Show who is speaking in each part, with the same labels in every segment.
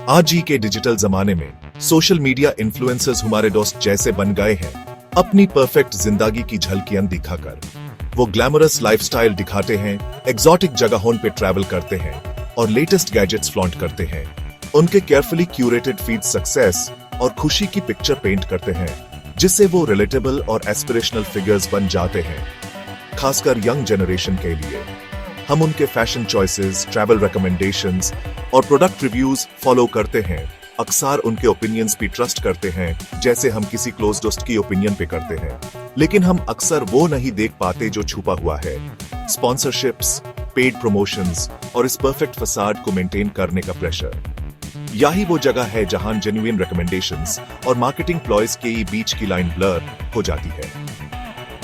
Speaker 1: आज ही के डिजिटल जमाने में सोशल मीडिया इन्फ्लुएंसर्स हमारे दोस्त जैसे बन गए हैं। अपनी परफेक्ट जिंदगी की झलकियां दिखाकर वो ग्लैमरस लाइफस्टाइल दिखाते हैं, एग्जॉटिक जगहों पे ट्रैवल करते हैं और लेटेस्ट गैजेट्स फ्लॉन्ट करते हैं। उनके केयरफुली क्यूरेटेड फीड सक्सेस और खुशी की पिक्चर पेंट करते हैं, जिससे वो रिलेटेबल और एस्पिरेशनल फिगर्स बन जाते हैं। खासकर यंग जनरेशन के लिए हम उनके फैशन चॉइसेस, ट्रैवल रिकमेंडेशंस और प्रोडक्ट रिव्यूज फॉलो करते हैं। अक्सर उनके ओपिनियंस पे ट्रस्ट करते हैं, जैसे हम किसी क्लोज दोस्त की ओपिनियन पे करते हैं। लेकिन हम अक्सर वो नहीं देख पाते जो छुपा हुआ है, स्पॉन्सरशिप्स, पेड प्रमोशंस और इस परफेक्ट फसाड को मेंटेन करने का प्रेशर। यही वो जगह है जहां जेन्युइन रिकमेंडेशंस और मार्केटिंग प्लॉयज के बीच की लाइन ब्लर हो जाती है।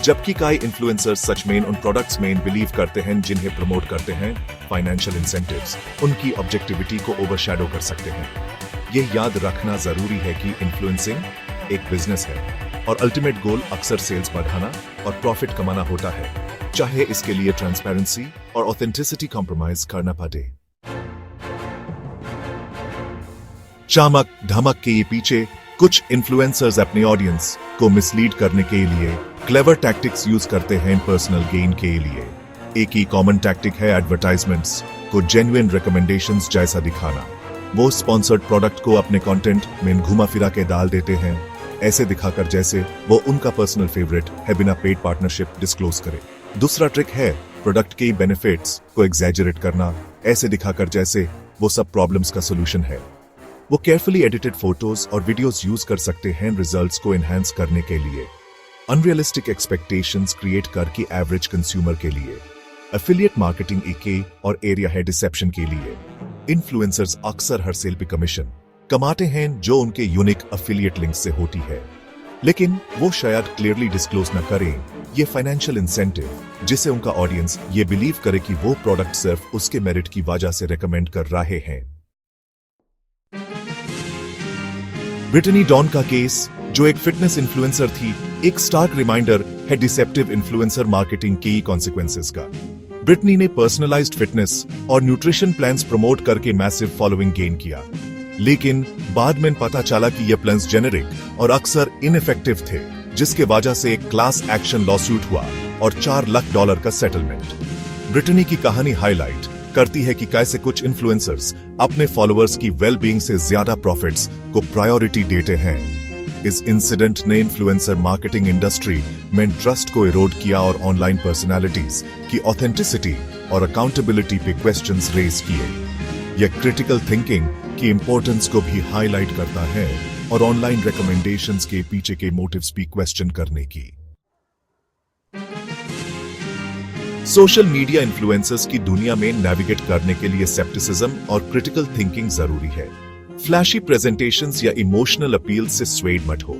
Speaker 1: जबकि कई इन्फ्लुएंसर्स सच में उन प्रोडक्ट्स में बिलीव करते हैं जिन्हें प्रमोट करते हैं, फाइनेंशियल इंसेंटिव्स उनकी ऑब्जेक्टिविटी को ओवरशैडो कर सकते हैं। यह याद रखना जरूरी है कि इन्फ्लुएंसिंग एक बिजनेस है और अल्टीमेट गोल अक्सर सेल्स बढ़ाना और प्रॉफिट कमाना होता है, चाहे इसके लिए ट्रांसपेरेंसी और ऑथेंटिसिटी कॉम्प्रोमाइज करना पड़े। चमक धमक के पीछे कुछ इन्फ्लुएंसर्स अपने ऑडियंस को मिसलीड करने के लिए क्लेवर टैक्टिक्स यूज करते हैं पर्सनल गेन के लिए। एक ही कॉमन टैक्टिक है एडवर्टाइजमेंट्स को जेन्युइन रिकमेंडेशंस जैसा दिखाना। वो स्पॉन्सर्ड प्रोडक्ट को अपने कंटेंट में घुमा फिरा के डाल देते हैं, ऐसे दिखाकर जैसे वो उनका पर्सनल फेवरेट है, बिना पेड पार्टनरशिप डिस्क्लोज करे। दूसरा ट्रिक है प्रोडक्ट के बेनिफिट्स को एग्जैजरेट करना, ऐसे दिखाकर जैसे वो सब प्रॉब्लम्स का सोल्यूशन है। वो केयरफुली एडिटेड फोटोज और वीडियोस यूज कर सकते हैं रिजल्ट्स को एनहांस करने के लिए, अनरियलिस्टिक एक्सपेक्टेशंस क्रिएट करके एवरेज कंज्यूमर के लिए। एफिलिएट मार्केटिंग एक और एरिया है डिसेप्शन के लिए। इन्फ्लुएंसर्स अक्सर हर सेल पे कमीशन कमाते हैं जो उनके यूनिक एफिलिएट लिंक से होती है, लेकिन वो शायद क्लियरली डिस्क्लोज न करें ये फाइनेंशियल इंसेंटिव, जिससे उनका ऑडियंस ये बिलीव करे कि वो प्रोडक्ट सिर्फ उसके मेरिट की वजह से रेकमेंड कर रहे हैं। ब्रिटनी डॉन का केस, जो एक फिटनेस इन्फ्लुएंसर थी, एक स्टार्क रिमाइंडर है डिसेप्टिव इन्फ्लुएंसर मार्केटिंग के कॉन्सिक्वेंसेस का। ब्रिटनी ने पर्सनलाइज्ड फिटनेस और न्यूट्रिशन प्लान्स प्रमोट करके मैसिव फॉलोइंग गेन किया, लेकिन बाद में पता चला कि ये प्लान्स जेनेरिक और अक्सर इनइफेक्टिव थे, जिसके वजह से एक क्लास एक्शन लॉसूट हुआ और $4 लाख का सेटलमेंट। ब्रिटनी की कहानी हाईलाइट करती है कि कैसे कुछ इन्फ्लुएंसर्स अपने फॉलोअर्स की वेलबींग से ज्यादा प्रॉफिट्स को प्रायोरिटी देते हैं। इस इंसिडेंट ने इन्फ्लुएंसर मार्केटिंग इंडस्ट्री में ट्रस्ट को इरोड किया और ऑनलाइन पर्सनालिटीज की ऑथेंटिसिटी और अकाउंटेबिलिटी पे क्वेश्चंस रेज किए। यह क्रिटिकल थिंकिंग की इंपॉर्टेंस को भी हाईलाइट करता है और ऑनलाइन रिकमेंडेशंस के पीछे के मोटिव्स भी क्वेश्चन करने की। सोशल मीडिया इन्फ्लुएंसर्स की दुनिया में नेविगेट करने के लिए स्केप्टिसिज्म और क्रिटिकल थिंकिंग जरूरी है। फ्लैशी प्रेजेंटेशंस या इमोशनल अपील से स्वेड मत हो।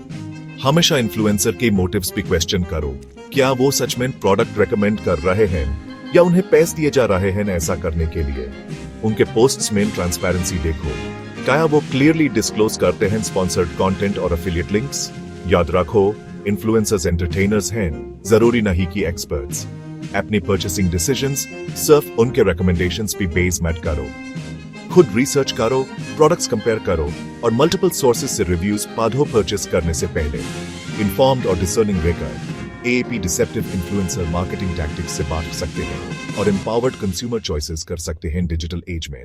Speaker 1: हमेशा इन्फ्लुएंसर के मोटिव्स पे क्वेश्चन करो। क्या वो सच में प्रोडक्ट रेकमेंड कर रहे हैं या उन्हें पैसे दिए जा रहे हैं ऐसा करने के लिए? उनके पोस्ट्स में ट्रांसपेरेंसी देखो। क्या वो क्लियरली डिस्क्लोज करते हैं स्पॉन्सर्ड कंटेंट और एफिलिएट लिंक्स? याद रखो, इन्फ्लुएंसर्स एंटरटेनर्स हैं, जरूरी नहीं कि एक्सपर्ट्स। अपनी परचेसिंग डिसीजंस सिर्फ उनके रिकमेंडेशंस पे बेस मत करो। खुद रिसर्च करो, प्रोडक्ट्स कंपेयर करो और मल्टीपल सोर्सेज से रिव्यूज पादो परचेस करने से पहले। इन्फॉर्म्ड और डिसर्निंग रेकर एएपी डिसेप्टिव इन्फ्लुएंसर मार्केटिंग टैक्टिक्स से बात सकते हैं और एम्पावर्ड कंज्यूमर चॉइसेस कर सकते हैं डिजिटल एज में।